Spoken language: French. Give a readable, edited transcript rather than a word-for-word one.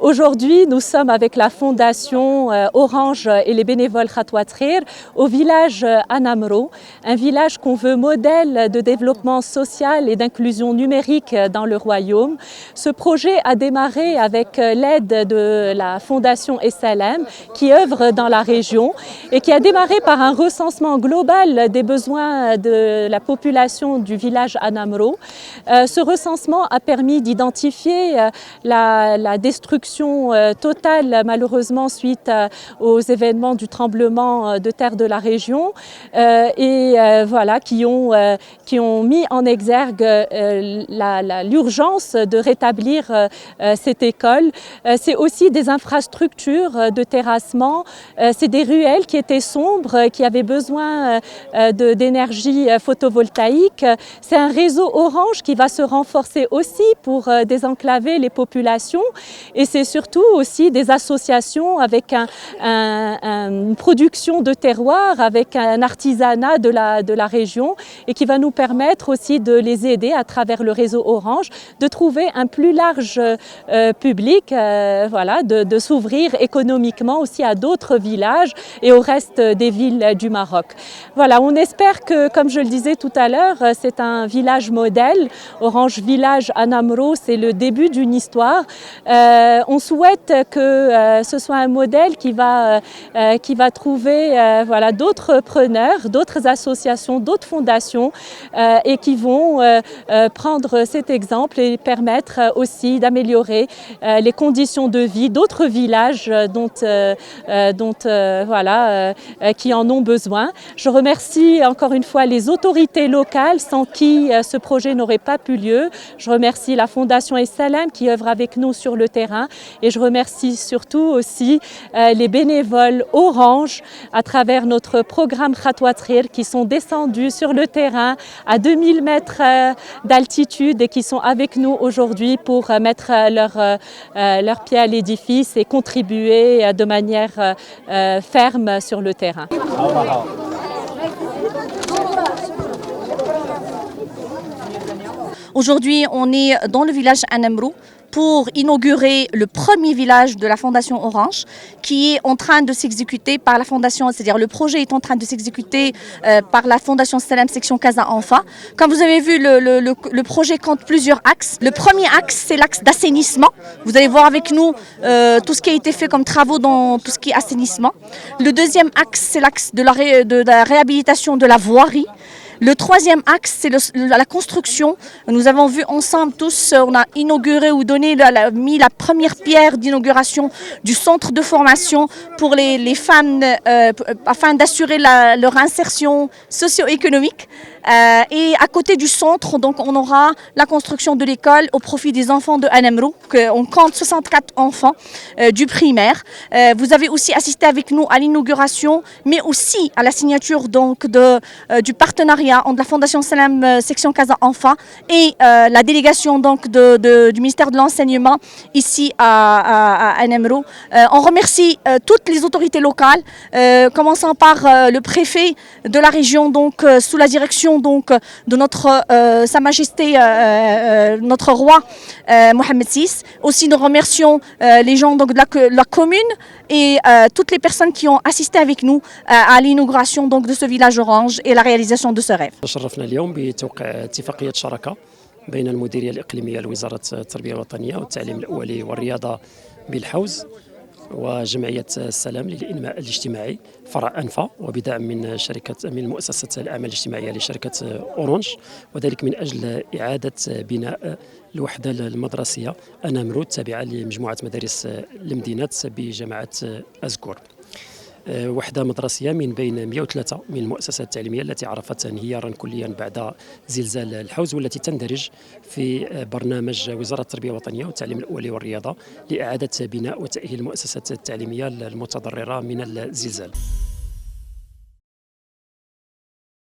Aujourd'hui, nous sommes avec la fondation Orange et les bénévoles Khatwa Tkhir au village Anamro, un village qu'on veut modèle de développement social et d'inclusion numérique dans le royaume. Ce projet a démarré avec l'aide de la fondation SLM qui œuvre dans la région et qui a démarré par un recensement global des besoins de la population du village Anamro. Ce recensement a permis d'identifier la destruction totale, malheureusement, suite aux événements du tremblement de terre de la région voilà, qui ont mis en exergue l'urgence de rétablir cette école. C'est aussi des infrastructures de terrassement, c'est des ruelles qui étaient sombres, qui avaient besoin d'énergie photovoltaïque. C'est un réseau Orange qui va se renforcer aussi pour désenclaver les populations et c'est surtout aussi des associations avec une production de terroir, avec un artisanat de la région et qui va nous permettre aussi de les aider à travers le réseau Orange de trouver un plus large public, voilà, de s'ouvrir économiquement aussi à d'autres villages et au reste des villes du Maroc. Voilà, on espère que, comme je le disais tout à l'heure, c'est un village modèle. Orange Village Anamro, c'est le début d'une histoire. On souhaite que ce soit un modèle qui va trouver voilà, d'autres preneurs, d'autres associations, d'autres fondations et qui vont prendre cet exemple et permettre aussi d'améliorer les conditions de vie d'autres villages voilà, qui en ont besoin. Je remercie encore une fois les autorités locales sans qui ce projet n'aurait pas pu lieu. Je remercie la fondation SLM qui œuvre avec nous sur le terrain et je remercie surtout aussi les bénévoles Orange à travers notre programme Khatwa Tkhir qui sont descendus sur le terrain à 2000 mètres d'altitude et qui sont avec nous aujourd'hui pour mettre leur pied à l'édifice et contribuer de manière ferme sur le terrain. Aujourd'hui, on est dans le village Anamro pour inaugurer le premier village de la Fondation Orange qui est en train de s'exécuter par la Fondation, c'est-à-dire le projet est en train de s'exécuter par la Fondation Salam Section Casa Enfant. Comme vous avez vu, le projet compte plusieurs axes. Le premier axe, c'est l'axe d'assainissement. Vous allez voir avec nous tout ce qui a été fait comme travaux dans tout ce qui est assainissement. Le deuxième axe, c'est l'axe de la réhabilitation de la voirie. Le troisième axe, c'est la construction. Nous avons vu ensemble tous, on a inauguré ou mis la première pierre d'inauguration du centre de formation pour les femmes afin d'assurer leur insertion socio-économique. Et à côté du centre, donc, on aura la construction de l'école au profit des enfants de Anamro. On compte 64 enfants du primaire. Vous avez aussi assisté avec nous à l'inauguration, mais aussi à la signature donc, du partenariat entre la Fondation Salam Section Casa Enfant et la délégation donc, du ministère de l'Enseignement ici à Anamro. On remercie toutes les autorités locales, commençant par le préfet de la région, donc, sous la direction donc, de Sa Majesté, notre roi Mohamed VI. Aussi, nous remercions les gens donc, de la commune et toutes les personnes qui ont assisté avec nous à l'inauguration donc, de ce village orange et la réalisation de ce rêve. تشرفنا اليوم بتوقيع اتفاقية شراكة بين المديرية الإقليمية لوزارة التربية الوطنية والتعليم الأولي والرياضة بالحوز وجمعية السلام للإنماء الاجتماعي فرع أنفا وبدعم من مؤسسة الأعمال الاجتماعية لشركة أورانج وذلك من أجل إعادة بناء الوحدة المدرسية أنامرو التابعة لمجموعة مدارس المدينة بجماعة أزكور. وحدة مدرسية من بين 103 من المؤسسات التعليمية التي عرفت انهيارا كليا بعد زلزال الحوز والتي تندرج في برنامج وزارة التربية الوطنية والتعليم الأولي والرياضة لإعادة بناء وتأهيل المؤسسات التعليمية المتضررة من الزلزال.